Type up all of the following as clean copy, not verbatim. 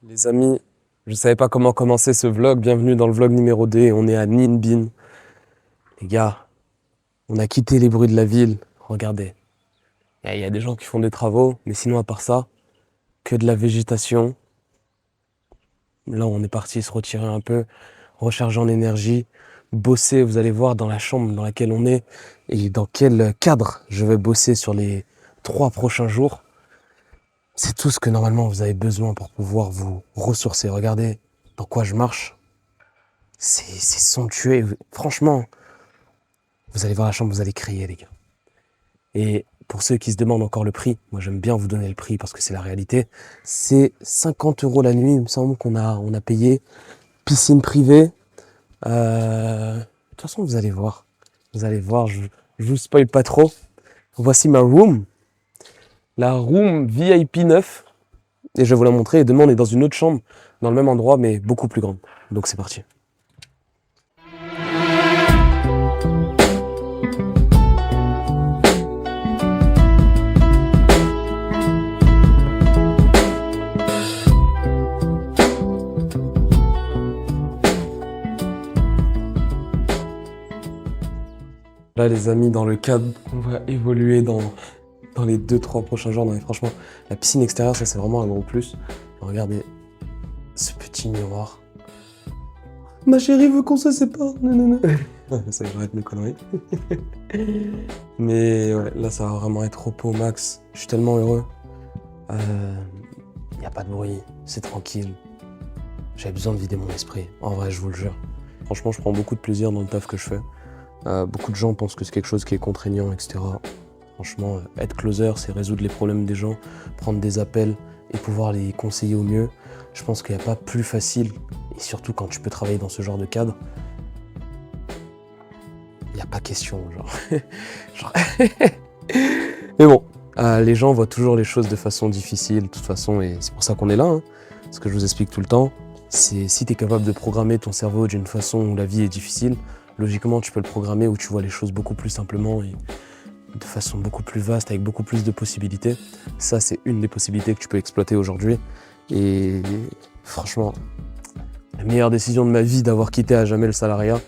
Les amis, je savais pas comment commencer ce vlog. Bienvenue dans le vlog numéro 2. On est à Ninh Binh. Les gars, on a quitté les bruits de la ville. Regardez. Il y a des gens qui font des travaux, mais sinon, à part ça, que de la végétation. Là, on est parti se retirer un peu, recharger en énergie, bosser. Vous allez voir dans la chambre dans laquelle on est et dans quel cadre je vais bosser sur les 3 prochains jours. C'est tout ce que normalement vous avez besoin pour pouvoir vous ressourcer. Regardez dans quoi je marche. C'est somptueux. Franchement, vous allez voir la chambre, vous allez crier, les gars. Et pour ceux qui se demandent encore le prix, moi j'aime bien vous donner le prix parce que c'est la réalité. C'est 50 € la nuit, il me semble on a payé. Piscine privée. De toute façon, vous allez voir. Vous allez voir, je vous spoil pas trop. Voici ma room. La room VIP 9. Et je vais vous la montrer. Et demain, on est dans une autre chambre, dans le même endroit, mais beaucoup plus grande. Donc c'est parti. Là, les amis, dans le cadre qu'on va évoluer dans les 2-3 prochains jours. Non, mais franchement, la piscine extérieure, ça, c'est vraiment un gros plus. Regardez ce petit miroir. Ma chérie veut qu'on se sépare. Non, non, non. Ça, j'arrête mes conneries. Mais ouais, là, ça va vraiment être repos au max. Je suis tellement heureux. Y a pas de bruit, c'est tranquille. J'avais besoin de vider mon esprit. En vrai, je vous le jure. Franchement, je prends beaucoup de plaisir dans le taf que je fais. Beaucoup de gens pensent que c'est quelque chose qui est contraignant, etc. Franchement, être closer, c'est résoudre les problèmes des gens, prendre des appels et pouvoir les conseiller au mieux. Je pense qu'il n'y a pas plus facile, et surtout quand tu peux travailler dans ce genre de cadre. Il n'y a pas question, genre. Mais bon, les gens voient toujours les choses de façon difficile, de toute façon, et c'est pour ça qu'on est là. Hein. Ce que je vous explique tout le temps, c'est si tu es capable de programmer ton cerveau d'une façon où la vie est difficile, logiquement, tu peux le programmer où tu vois les choses beaucoup plus simplement et de façon beaucoup plus vaste, avec beaucoup plus de possibilités. Ça, c'est une des possibilités que tu peux exploiter aujourd'hui. Et franchement, la meilleure décision de ma vie d'avoir quitté à jamais le salariat.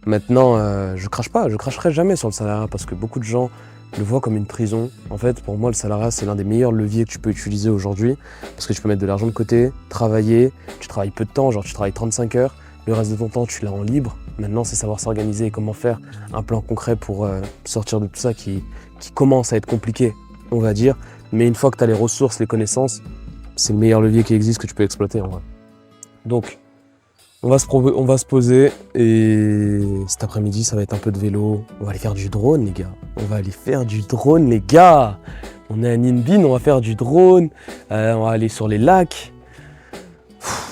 Maintenant, je crache pas, je cracherai jamais sur le salariat parce que beaucoup de gens le voient comme une prison. En fait, pour moi, le salariat, c'est l'un des meilleurs leviers que tu peux utiliser aujourd'hui parce que tu peux mettre de l'argent de côté, travailler, tu travailles peu de temps, genre tu travailles 35 heures, le reste de ton temps, tu l'as en libre. Maintenant, c'est savoir s'organiser et comment faire un plan concret pour sortir de tout ça qui commence à être compliqué, on va dire. Mais une fois que tu as les ressources, les connaissances, c'est le meilleur levier qui existe que tu peux exploiter en vrai. Donc, on va se poser et cet après-midi, ça va être un peu de vélo. On va aller faire du drone, les gars. On va aller faire du drone, les gars. On est à Ninh Binh, on va faire du drone. On va aller sur les lacs.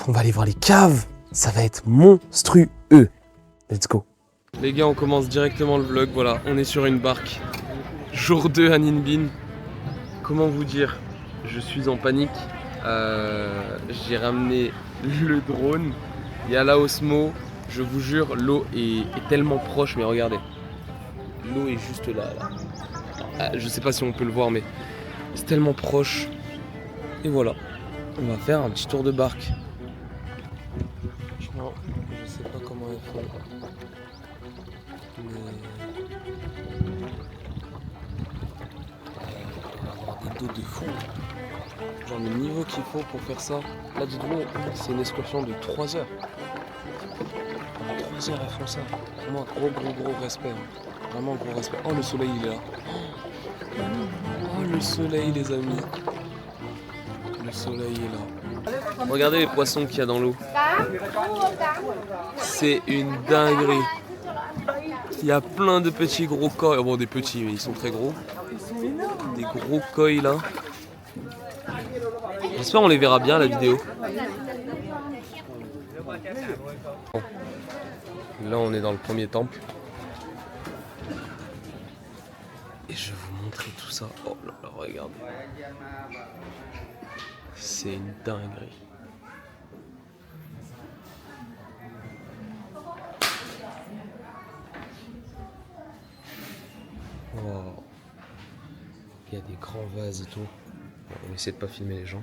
On va aller voir les caves. Ça va être monstrueux. Let's go. Les gars, on commence directement le vlog. Voilà, on est sur une barque. Jour 2 à Ninh Binh. Comment vous dire? Je suis en panique. J'ai ramené le drone. Il y a la Osmo. Je vous jure, l'eau est tellement proche. Mais regardez. L'eau est juste là. Je sais pas si on peut le voir, mais c'est tellement proche. Et voilà. On va faire un petit tour de barque. Franchement, je sais pas comment ils font. Mais on va avoir des dos de fou. Genre le niveau qu'il faut pour faire ça. Là, dites-vous, c'est une excursion de 3 heures. En 3 heures, elles font ça. Vraiment, gros respect. Hein. Vraiment, gros respect. Oh, le soleil, il est là. Oh, le soleil, les amis. Le soleil est là. Regardez les poissons qu'il y a dans l'eau. C'est une dinguerie. Il y a plein de petits gros koi. Bon, des petits, mais ils sont très gros. Des gros koi là. J'espère qu'on les verra bien à la vidéo. Bon. Là, on est dans le premier temple. Et je vais vous montrer tout ça. Oh là là, regardez. C'est une dinguerie. Wow. Il y a des grands vases et tout. On va essayer de pas filmer les gens.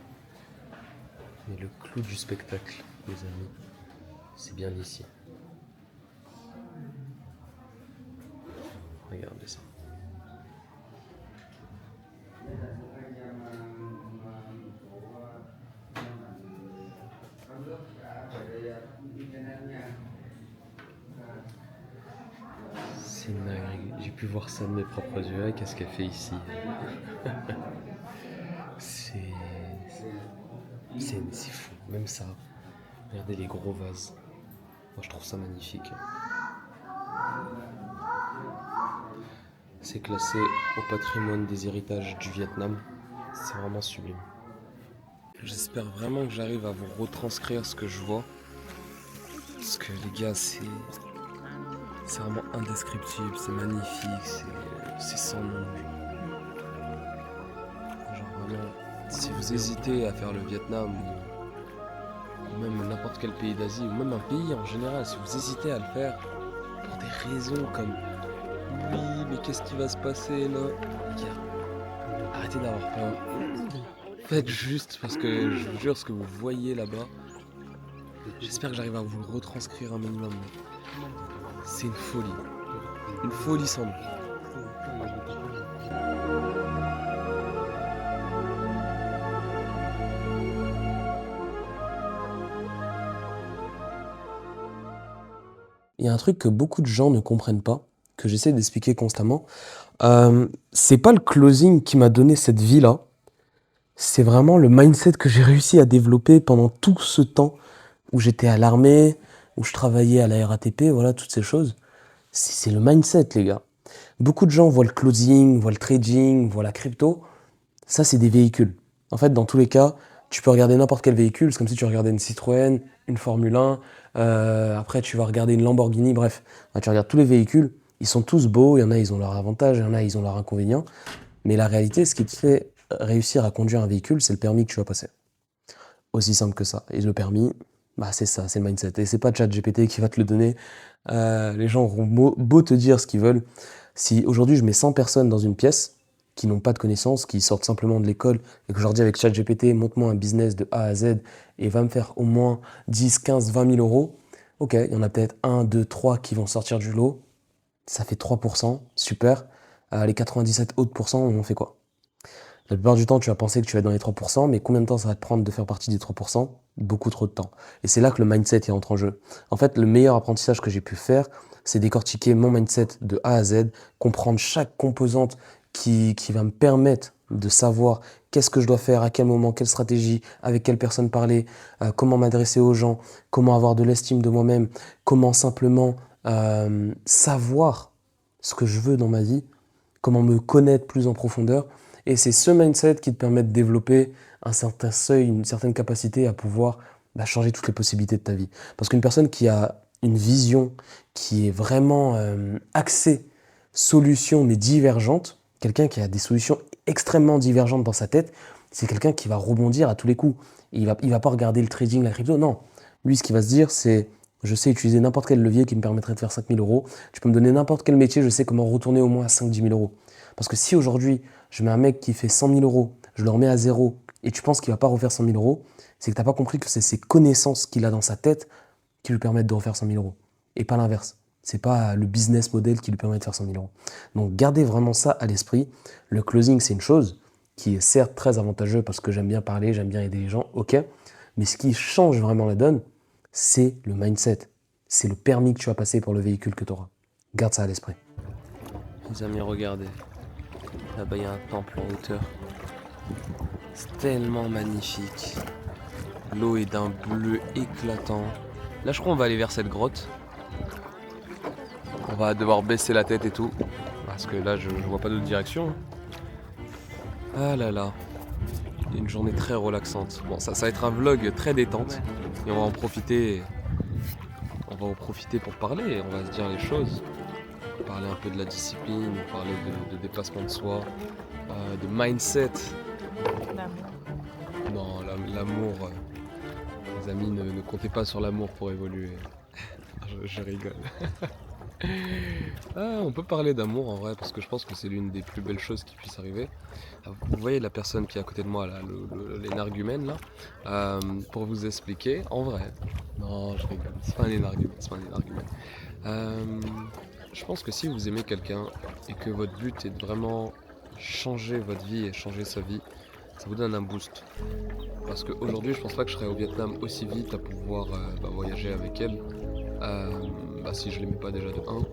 Mais le clou du spectacle, les amis, c'est bien ici. Regardez ça. C'est une dinguerie. J'ai pu voir ça de mes propres yeux. Qu'est-ce qu'elle fait ici? C'est fou. Même ça. Regardez les gros vases. Moi, je trouve ça magnifique. C'est classé au patrimoine des héritages du Vietnam. C'est vraiment sublime. J'espère vraiment que j'arrive à vous retranscrire ce que je vois. Parce que les gars, c'est vraiment indescriptible, c'est magnifique, c'est sans nom. Genre vraiment, si vous hésitez à faire le Vietnam ou même n'importe quel pays d'Asie ou même un pays en général, si vous hésitez à le faire pour des raisons comme oui mais qu'est-ce qui va se passer là, les gars, arrêtez d'avoir peur. Faites juste parce que je vous jure ce que vous voyez là-bas, j'espère que j'arrive à vous le retranscrire un minimum. C'est une folie sans nom. Il y a un truc que beaucoup de gens ne comprennent pas, que j'essaie d'expliquer constamment. C'est pas le closing qui m'a donné cette vie-là. C'est vraiment le mindset que j'ai réussi à développer pendant tout ce temps où j'étais à l'armée, où je travaillais à la RATP, voilà, toutes ces choses. C'est le mindset, les gars. Beaucoup de gens voient le closing, voient le trading, voient la crypto. Ça, c'est des véhicules. En fait, dans tous les cas, tu peux regarder n'importe quel véhicule. C'est comme si tu regardais une Citroën, une Formule 1. Après, tu vas regarder une Lamborghini. Bref, tu regardes tous les véhicules. Ils sont tous beaux. Il y en a, ils ont leurs avantages. Il y en a, ils ont leurs inconvénients. Mais la réalité, ce qui te fait réussir à conduire un véhicule, c'est le permis que tu vas passer. Aussi simple que ça. Et le permis, bah, c'est ça, c'est le mindset. Et c'est pas ChatGPT qui va te le donner. Les gens auront beau te dire ce qu'ils veulent. Si aujourd'hui, je mets 100 personnes dans une pièce qui n'ont pas de connaissances, qui sortent simplement de l'école, et que je leur dis avec ChatGPT, montre-moi un business de A à Z et va me faire au moins 10, 15, 20 000 euros, ok, il y en a peut-être 1, 2, 3 qui vont sortir du lot, ça fait 3%, super. Les 97 autres pourcents, on en fait quoi? La plupart du temps, tu vas penser que tu vas être dans les 3%, mais combien de temps ça va te prendre de faire partie des 3%? Beaucoup trop de temps. Et c'est là que le mindset y entre en jeu. En fait, le meilleur apprentissage que j'ai pu faire, c'est décortiquer mon mindset de A à Z, comprendre chaque composante qui va me permettre de savoir qu'est-ce que je dois faire, à quel moment, quelle stratégie, avec quelle personne parler, comment m'adresser aux gens, comment avoir de l'estime de moi-même, comment simplement savoir ce que je veux dans ma vie, comment me connaître plus en profondeur. Et c'est ce mindset qui te permet de développer un certain seuil, une certaine capacité à pouvoir changer toutes les possibilités de ta vie. Parce qu'une personne qui a une vision qui est vraiment axée solution mais divergente, quelqu'un qui a des solutions extrêmement divergentes dans sa tête, c'est quelqu'un qui va rebondir à tous les coups. Il va pas regarder le trading, la crypto, non. Lui, ce qu'il va se dire, c'est je sais utiliser n'importe quel levier qui me permettrait de faire 5 000 euros. Tu peux me donner n'importe quel métier, je sais comment retourner au moins à 5-10 000 euros. Parce que si aujourd'hui, je mets un mec qui fait 100 000 euros, je le remets à zéro, et tu penses qu'il va pas refaire 100 000 euros, c'est que tu n'as pas compris que c'est ses connaissances qu'il a dans sa tête qui lui permettent de refaire 100 000 euros. Et pas l'inverse. C'est pas le business model qui lui permet de faire 100 000 euros. Donc gardez vraiment ça à l'esprit. Le closing, c'est une chose qui est certes très avantageuse parce que j'aime bien parler, j'aime bien aider les gens, ok. Mais ce qui change vraiment la donne, c'est le mindset. C'est le permis que tu vas passer pour le véhicule que tu auras. Garde ça à l'esprit. Les amis, regardez. Là-bas, il y a un temple en hauteur. C'est tellement magnifique. L'eau est d'un bleu éclatant. Là, je crois qu'on va aller vers cette grotte. On va devoir baisser la tête et tout. Parce que là, je vois pas d'autre direction. Ah là là. Une journée très relaxante. Bon, ça va être un vlog très détente. Et on va en profiter. On va en profiter pour parler. On va se dire les choses. Parler un peu de la discipline, parler de dépassement de soi, de mindset. L'amour. Non, l'amour. Les amis, ne comptez pas sur l'amour pour évoluer. je rigole. Ah, on peut parler d'amour en vrai, parce que je pense que c'est l'une des plus belles choses qui puisse arriver. Vous voyez la personne qui est à côté de moi, là, l'énergumène, là. Pour vous expliquer, en vrai, non, je rigole, c'est pas un énergumène, c'est pas un énergumène. Euh, je pense que si vous aimez quelqu'un et que votre but est de vraiment changer votre vie et changer sa vie, ça vous donne un boost. Parce qu'aujourd'hui, je pense pas que je serais au Vietnam aussi vite à pouvoir voyager avec elle, euh, si je l'aimais pas déjà de 1.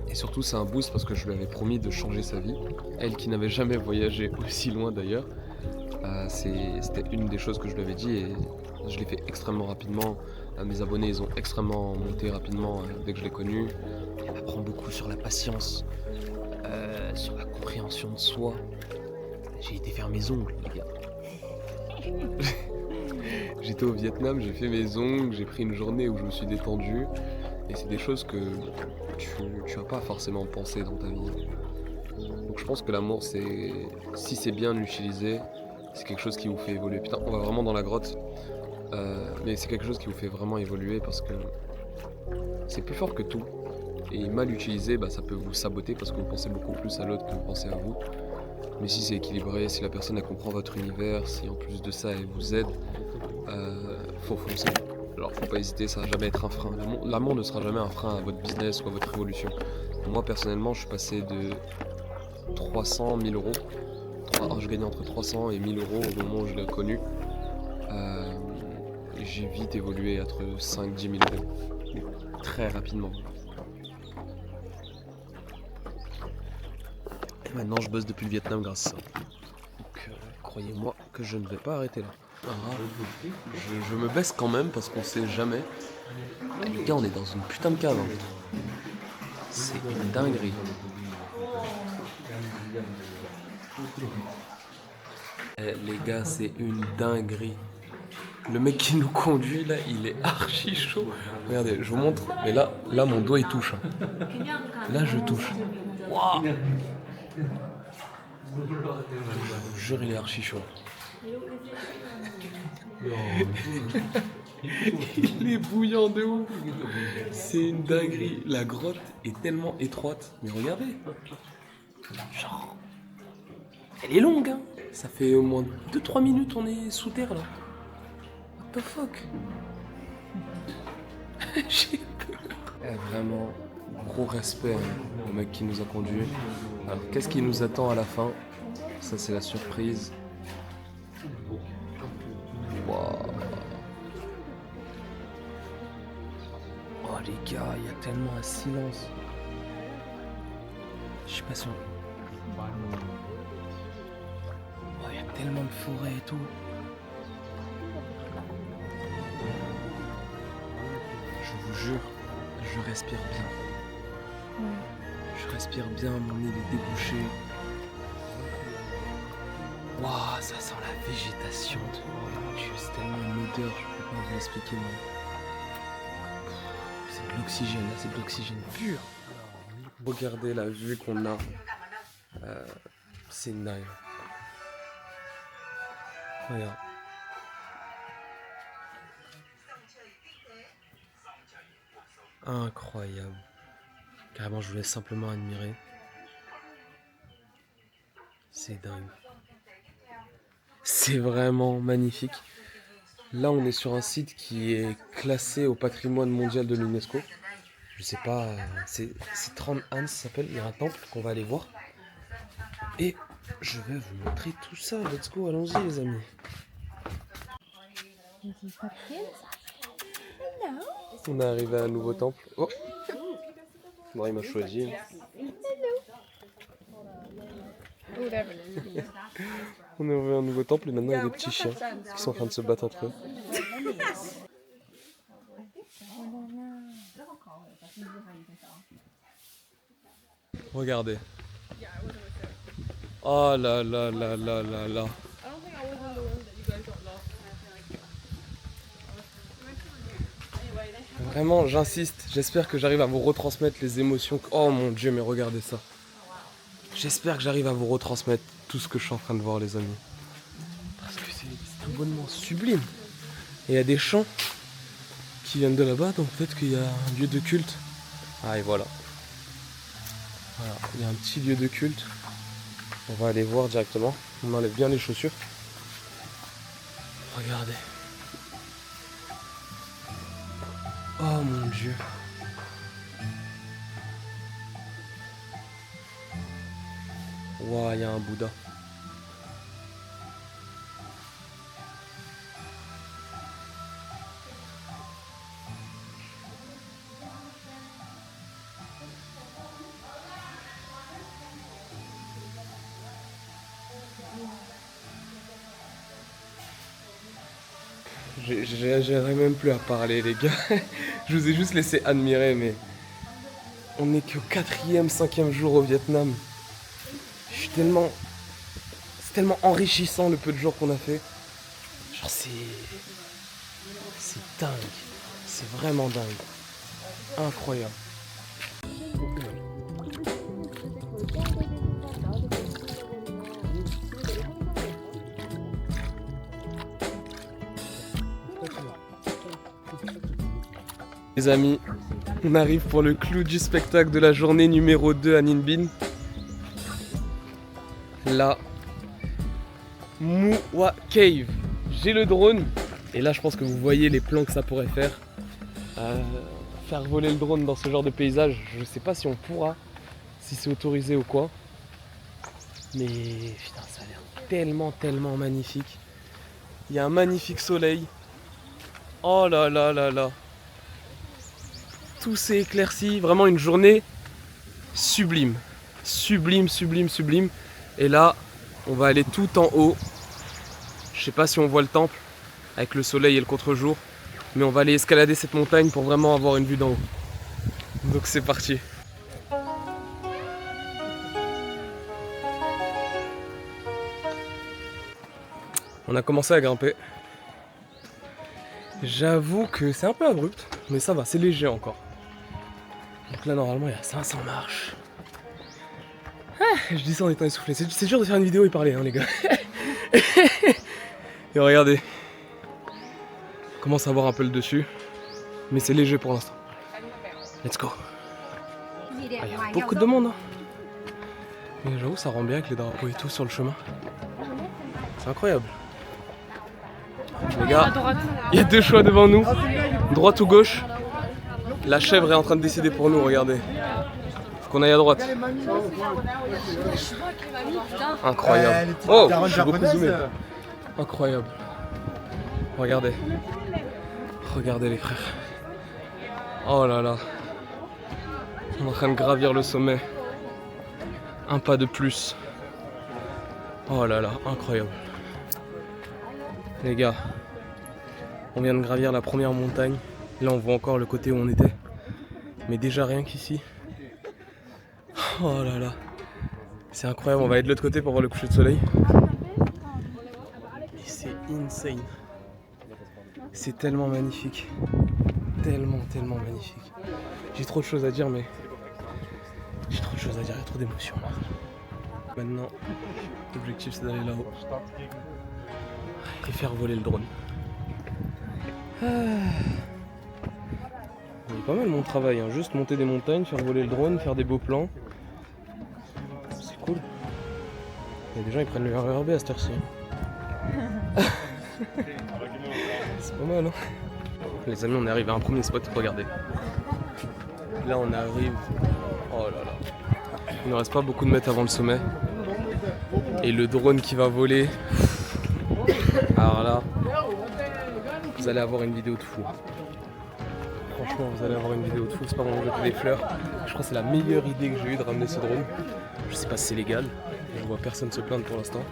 Et surtout, c'est un boost parce que je lui avais promis de changer sa vie. Elle qui n'avait jamais voyagé aussi loin d'ailleurs, c'était une des choses que je lui avais dit et je l'ai fait extrêmement rapidement. Mes abonnés, ils ont extrêmement monté rapidement dès que je l'ai connue. Elle m'apprend beaucoup sur la patience, sur la compréhension de soi. J'ai été faire mes ongles, les gars. J'étais au Vietnam, j'ai fait mes ongles, j'ai pris une journée où je me suis détendu. Et c'est des choses que tu vas pas forcément pensé dans ta vie. Donc je pense que l'amour, si c'est bien utilisé, c'est quelque chose qui vous fait évoluer. Putain, on va vraiment dans la grotte. Mais c'est quelque chose qui vous fait vraiment évoluer parce que c'est plus fort que tout. Et mal utilisé, ça peut vous saboter parce que vous pensez beaucoup plus à l'autre que vous pensez à vous. Mais si c'est équilibré, si la personne elle comprend votre univers, si en plus de ça elle vous aide, faut foncer. Alors faut pas hésiter, ça va jamais être un frein. L'amour ne sera jamais un frein à votre business ou à votre évolution. Moi personnellement, je suis passé de 300 000 euros. Je gagnais entre 300 et 1000 euros au moment où je l'ai connu. J'ai vite évolué entre 5-10 000 euros. Très rapidement. Et maintenant, je bosse depuis le Vietnam grâce à ça. Donc, croyez-moi que je ne vais pas arrêter là. Je me baisse quand même parce qu'on sait jamais. Les gars, on est dans une putain de cave. C'est une dinguerie. Les gars, c'est une dinguerie. Le mec qui nous conduit là, il est archi chaud. Regardez, je vous montre. Mais là mon doigt il touche. Là, je touche. Waouh! Je vous jure, il est archi chaud. Il est bouillant de ouf. C'est une dinguerie. La grotte est tellement étroite. Mais regardez. Genre. Elle est longue, hein. Ça fait au moins 2-3 minutes on est sous terre là. What the fuck? J'ai peur. Vraiment, gros respect au mec qui nous a conduits. Alors, qu'est-ce qui nous attend à la fin? Ça, c'est la surprise. Wow. Oh les gars, il y a tellement un silence. Je sais pas si on... Oh, il y a tellement de forêt et tout. Je vous jure, je respire bien. Je respire bien, mon nez est débouché. Waouh, ça sent la végétation. Oh mon Dieu, c'est tellement une odeur, je peux pas vous l'expliquer. C'est de l'oxygène, là, c'est de l'oxygène pur. Regardez la vue qu'on a. C'est dingue. Regarde. Incroyable. Carrément, je vous laisse simplement admirer. C'est dingue. C'est vraiment magnifique. Là, on est sur un site qui est classé au patrimoine mondial de l'UNESCO. Je sais pas, c'est Tran Anh, ça s'appelle. Il y a un temple qu'on va aller voir. Et je vais vous montrer tout ça. Let's go, allons-y les amis. On est arrivé à un nouveau temple. Oh, bon, il m'a choisi. On est arrivé à un nouveau temple et maintenant il y a des petits chiens qui sont en train de se battre entre eux. Regardez. Oh là là là là là là. Vraiment, j'insiste. J'espère que j'arrive à vous retransmettre les émotions. Oh mon Dieu, mais regardez ça. J'espère que j'arrive à vous retransmettre tout ce que je suis en train de voir, les amis. Parce que c'est tout bonnement sublime. Et il y a des chants qui viennent de là-bas, donc peut-être qu'il y a un lieu de culte. Ah, et voilà. Voilà, il y a un petit lieu de culte. On va aller voir directement. On enlève bien les chaussures. Regardez. Oh mon Dieu. Waouh, il y a un Bouddha. J'arrive même plus à parler, les gars. Je vous ai juste laissé admirer, mais on n'est qu'au 4e, 5e jour au Vietnam. C'est tellement enrichissant le peu de jours qu'on a fait. Genre c'est dingue. C'est vraiment dingue. Incroyable. Les amis, on arrive pour le clou du spectacle de la journée numéro 2 à Ninh Binh. La Mua Cave. J'ai le drone et là je pense que vous voyez les plans que ça pourrait faire. Faire voler le drone dans ce genre de paysage, je sais pas si on pourra, si c'est autorisé ou quoi. Mais putain, ça a l'air tellement magnifique. Il y a un magnifique soleil. Oh là là là là. Tout s'est éclairci, vraiment une journée sublime. Sublime. Et là, on va aller tout en haut. Je sais pas si on voit le temple avec le soleil et le contre-jour, mais on va aller escalader cette montagne pour vraiment avoir une vue d'en haut. Donc c'est parti. On a commencé à grimper. J'avoue que c'est un peu abrupt, mais ça va, c'est léger encore. Donc là normalement il y a 500 marches. Je dis ça en étant essoufflé. C'est dur de faire une vidéo et parler, hein, les gars. Et regardez. On commence à voir un peu le dessus. Mais c'est léger pour l'instant. Let's go. Il y a beaucoup de monde. Hein. Mais j'avoue, ça rend bien avec les drapeaux et tout sur le chemin. C'est incroyable. Les gars, il y a deux choix devant nous. Droite ou gauche. La chèvre est en train de décider pour nous, regardez. Qu'on aille à droite. Incroyable. Oh, je suis beaucoup zoomé. Incroyable. Regardez. Regardez les frères. Oh là là. On est en train de gravir le sommet. Un pas de plus. Oh là là, incroyable. Les gars, on vient de gravir la première montagne. Là on voit encore le côté où on était. Mais déjà rien qu'ici. Oh là là, c'est incroyable, on va aller de l'autre côté pour voir le coucher de soleil. Et c'est insane. C'est tellement magnifique. Tellement magnifique. J'ai trop de choses à dire, mais... il y a trop d'émotions là. Maintenant, l'objectif c'est d'aller là-haut. Et faire voler le drone. Il est pas mal mon travail, hein. Juste monter des montagnes, faire voler le drone, faire des beaux plans. C'est cool. Il y a des gens qui prennent le RERB à cette heure-ci. C'est pas mal, hein. Les amis, on est arrivé à un premier spot, regardez. Là on arrive. Oh là là. Il ne reste pas beaucoup de mètres avant le sommet. Et le drone qui va voler. Alors là, vous allez avoir une vidéo de fou. Franchement, vous allez avoir une vidéo de fou. C'est pas vraiment jeter des fleurs. Je crois que c'est la meilleure idée que j'ai eue de ramener ce drone. Je sais pas si c'est légal. Je vois personne se plaindre pour l'instant.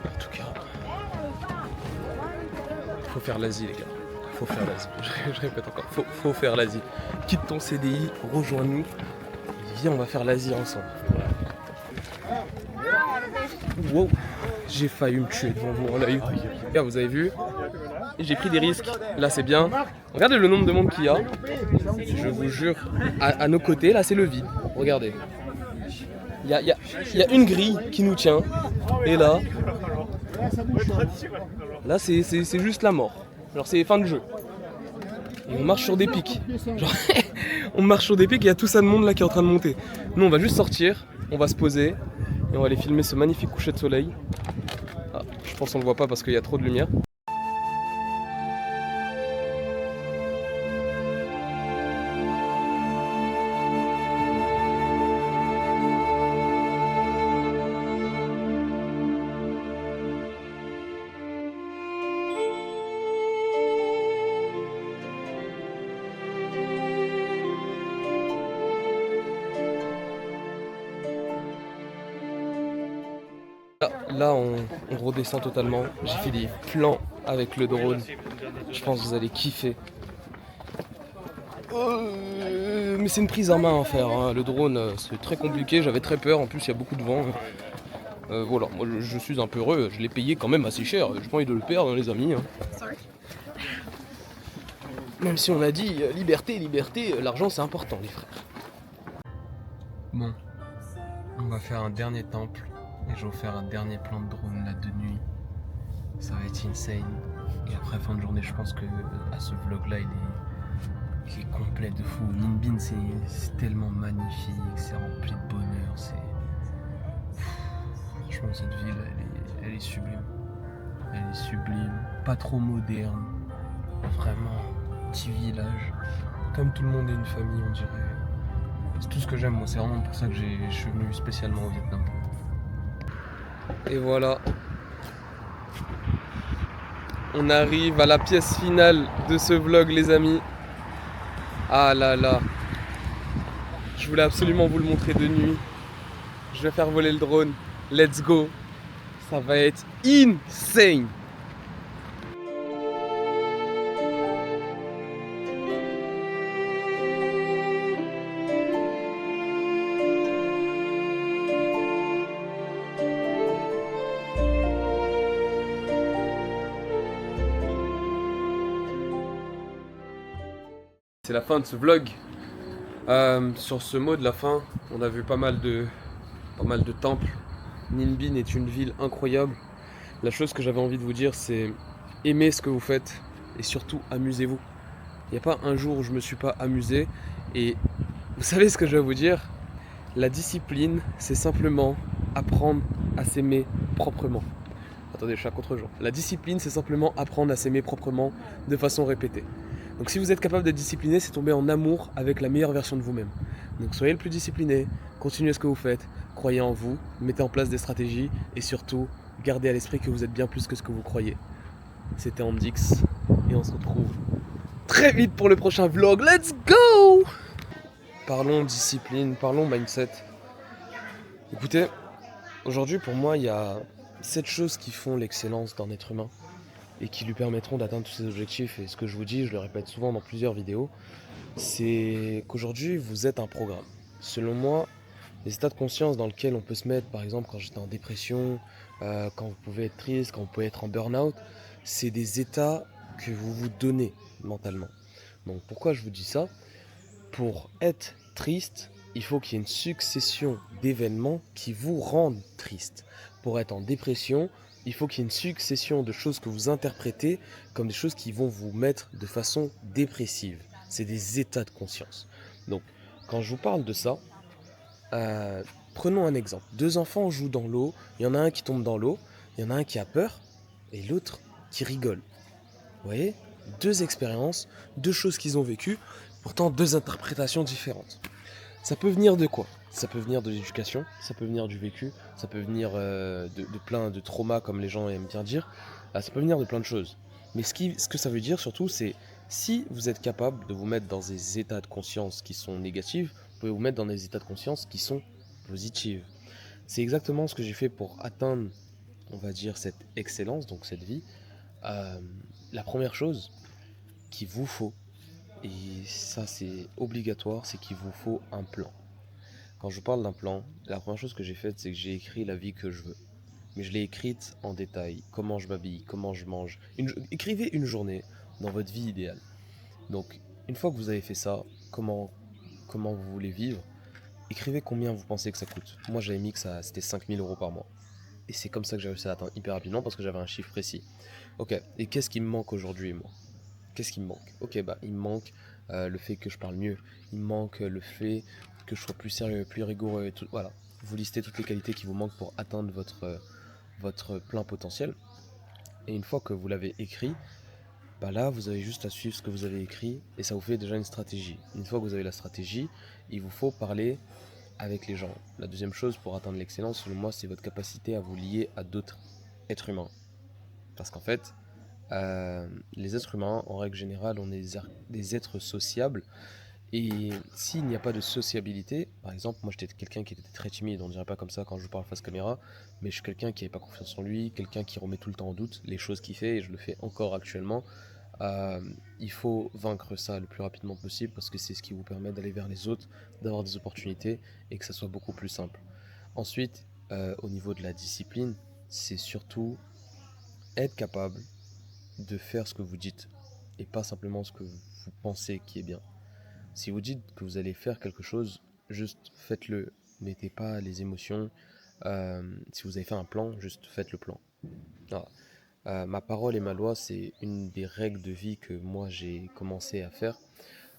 En tout cas, faut faire l'Asie, les gars. Faut faire l'Asie. Je répète encore. Faut faire l'Asie. Quitte ton CDI, rejoins-nous. Viens, on va faire l'Asie ensemble. Wow, j'ai failli me tuer devant vous, on l'a eu. Là, vous avez vu, j'ai pris des risques. Là, c'est bien. Regardez le nombre de monde qu'il y a. Je vous jure, à nos côtés, là, c'est le vide. Regardez. Il y a une grille qui nous tient. Et là, c'est juste la mort. Genre, c'est fin de jeu. Et on marche sur des pics. Genre, On marche sur des pics et il y a tout ça de monde là qui est en train de monter. Nous on va juste sortir, on va se poser et on va aller filmer ce magnifique coucher de soleil. Ah, je pense qu'on le voit pas parce qu'il y a trop de lumière. Là on redescend totalement. J'ai fait des plans avec le drone. Je pense que vous allez kiffer. Mais c'est une prise en main à faire. Hein. Le drone, c'est très compliqué. J'avais très peur. En plus, il y a beaucoup de vent. Voilà, moi je suis un peu heureux. Je l'ai payé quand même assez cher. J'ai pas envie de le perdre, les amis. Hein. Même si on a dit liberté, liberté, l'argent c'est important, les frères. Bon, on va faire un dernier temple. Et je vais vous faire un dernier plan de drone là de nuit. Ça va être insane. Et après fin de journée, je pense que ce vlog là il est complet de fou. Ninh Binh c'est tellement magnifique, c'est rempli de bonheur, franchement cette ville elle est sublime. Elle est sublime, pas trop moderne. Vraiment petit village. Comme tout le monde est une famille on dirait. C'est tout ce que j'aime moi, c'est vraiment pour ça que je suis venu spécialement au Vietnam. Et voilà, on arrive à la pièce finale de ce vlog les amis. Ah là là, je voulais absolument vous le montrer de nuit. Je vais faire voler le drone, let's go. Ça va être insane. C'est la fin de ce vlog. Sur ce mot de la fin, on a vu pas mal de temples. Ninh Binh est une ville incroyable. La chose que j'avais envie de vous dire, c'est aimez ce que vous faites et surtout amusez-vous. Il n'y a pas un jour où je me suis pas amusé. Et vous savez ce que je vais vous dire? La discipline, c'est simplement apprendre à s'aimer proprement. Attendez, je suis à contre-jour. La discipline, c'est simplement apprendre à s'aimer proprement de façon répétée. Donc si vous êtes capable d'être discipliné, c'est tomber en amour avec la meilleure version de vous-même. Donc soyez le plus discipliné, continuez ce que vous faites, croyez en vous, mettez en place des stratégies et surtout, gardez à l'esprit que vous êtes bien plus que ce que vous croyez. C'était Amdix et on se retrouve très vite pour le prochain vlog. Let's go! Parlons discipline, parlons mindset. Écoutez, aujourd'hui pour moi il y a 7 choses qui font l'excellence d'un être humain et qui lui permettront d'atteindre tous ses objectifs. Et ce que je vous dis, je le répète souvent dans plusieurs vidéos, c'est qu'aujourd'hui vous êtes un programme. Selon moi, les états de conscience dans lesquels on peut se mettre, par exemple quand j'étais en dépression, quand vous pouvez être triste, quand vous pouvez être en burn-out, c'est des états que vous vous donnez mentalement. Donc pourquoi je vous dis ça? Pour être triste, il faut qu'il y ait une succession d'événements qui vous rendent triste. Pour être en dépression, il faut qu'il y ait une succession de choses que vous interprétez comme des choses qui vont vous mettre de façon dépressive. C'est des états de conscience. Donc, quand je vous parle de ça, prenons un exemple. 2 enfants jouent dans l'eau, il y en a un qui tombe dans l'eau, il y en a un qui a peur et l'autre qui rigole. Vous voyez? 2 expériences, 2 choses qu'ils ont vécues, pourtant 2 interprétations différentes. Ça peut venir de quoi? Ça peut venir de l'éducation, ça peut venir du vécu, ça peut venir de plein de traumas comme les gens aiment bien dire. Ça peut venir de plein de choses. Mais ce que ça veut dire surtout, c'est si vous êtes capable de vous mettre dans des états de conscience qui sont négatifs, vous pouvez vous mettre dans des états de conscience qui sont positifs. C'est exactement ce que j'ai fait pour atteindre, on va dire, cette excellence, donc cette vie. La première chose qu'il vous faut, et ça c'est obligatoire, c'est qu'il vous faut un plan. Quand je parle d'un plan, la première chose que j'ai faite, c'est que j'ai écrit la vie que je veux. Mais je l'ai écrite en détail. Comment je m'habille, comment je mange. Écrivez une journée dans votre vie idéale. Donc, une fois que vous avez fait ça, comment vous voulez vivre, écrivez combien vous pensez que ça coûte. Moi, j'avais mis que c'était 5 000 € par mois. Et c'est comme ça que j'ai réussi à l'atteindre hyper rapidement parce que j'avais un chiffre précis. Ok, et qu'est-ce qui me manque aujourd'hui, moi? qu'est-ce qui me manque? Ok, bah il me manque le fait que je parle mieux, il me manque le fait que je sois plus sérieux, plus rigoureux et tout. Voilà, vous listez toutes les qualités qui vous manquent pour atteindre votre plein potentiel. Et une fois que vous l'avez écrit, bah là, vous avez juste à suivre ce que vous avez écrit et ça vous fait déjà une stratégie. Une fois que vous avez la stratégie, il vous faut parler avec les gens. La deuxième chose pour atteindre l'excellence, selon moi, c'est votre capacité à vous lier à d'autres êtres humains. Parce qu'en fait, les êtres humains, en règle générale, on est des êtres sociables. Et s'il n'y a pas de sociabilité, par exemple, moi j'étais quelqu'un qui était très timide, on dirait pas comme ça quand je parle face caméra, mais je suis quelqu'un qui n'avait pas confiance en lui, quelqu'un qui remet tout le temps en doute les choses qu'il fait, et je le fais encore actuellement. Euh, il faut vaincre ça le plus rapidement possible parce que c'est ce qui vous permet d'aller vers les autres, d'avoir des opportunités et que ça soit beaucoup plus simple. Ensuite, au niveau de la discipline, c'est surtout être capable de faire ce que vous dites et pas simplement ce que vous pensez qui est bien. Si vous dites que vous allez faire quelque chose, juste faites-le. Mettez pas les émotions. Si vous avez fait un plan, juste faites le plan. Voilà. Ma parole et ma loi, c'est une des règles de vie que moi j'ai commencé à faire.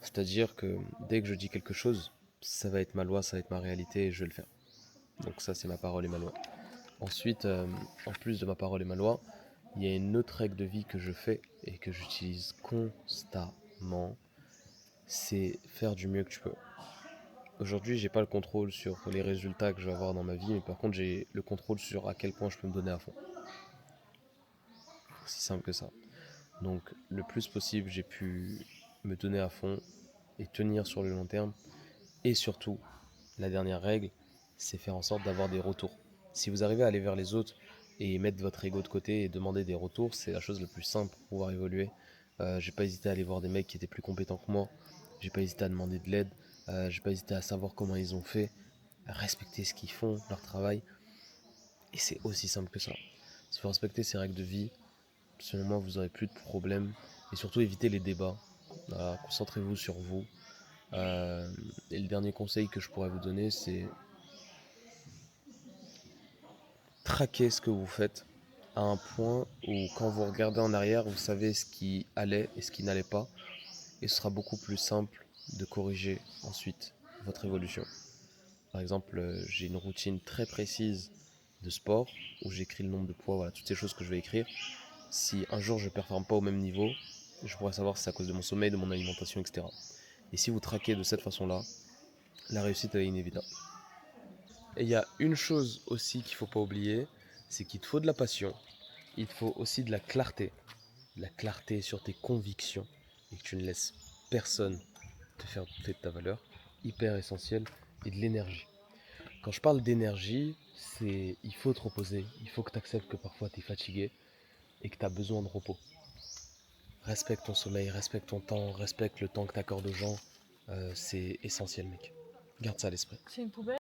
C'est-à-dire que dès que je dis quelque chose, ça va être ma loi, ça va être ma réalité et je vais le faire. Donc ça, c'est ma parole et ma loi. Ensuite, en plus de ma parole et ma loi, il y a une autre règle de vie que je fais et que j'utilise constamment, c'est faire du mieux que tu peux. Aujourd'hui, j'ai pas le contrôle sur les résultats que je vais avoir dans ma vie, mais par contre, j'ai le contrôle sur à quel point je peux me donner à fond. Aussi simple que ça. Donc, le plus possible, j'ai pu me donner à fond et tenir sur le long terme. Et surtout, la dernière règle, c'est faire en sorte d'avoir des retours. Si vous arrivez à aller vers les autres et mettre votre ego de côté et demander des retours, c'est la chose la plus simple pour pouvoir évoluer. J'ai pas hésité à aller voir des mecs qui étaient plus compétents que moi. J'ai pas hésité à demander de l'aide. J'ai pas hésité à savoir comment ils ont fait, à respecter ce qu'ils font, leur travail. Et c'est aussi simple que ça. Si vous respectez ces règles de vie, selon moi, vous aurez plus de problèmes. Et surtout, évitez les débats. Voilà, concentrez-vous sur vous. Et le dernier conseil que je pourrais vous donner, c'est traquer ce que vous faites à un point où quand vous regardez en arrière, vous savez ce qui allait et ce qui n'allait pas. Et ce sera beaucoup plus simple de corriger ensuite votre évolution. Par exemple, j'ai une routine très précise de sport où j'écris le nombre de poids, voilà, toutes ces choses que je vais écrire. Si un jour je ne performe pas au même niveau, je pourrais savoir si c'est à cause de mon sommeil, de mon alimentation, etc. Et si vous traquez de cette façon-là, la réussite elle est inévitable. Et il y a une chose aussi qu'il ne faut pas oublier, c'est qu'il te faut de la passion, il te faut aussi de la clarté sur tes convictions, et que tu ne laisses personne te faire douter de ta valeur, hyper essentiel, et de l'énergie. Quand je parle d'énergie, c'est il faut te reposer, il faut que tu acceptes que parfois tu es fatigué et que tu as besoin de repos. Respecte ton sommeil, respecte ton temps, respecte le temps que tu accordes aux gens, c'est essentiel mec. Garde ça à l'esprit. C'est une poubelle.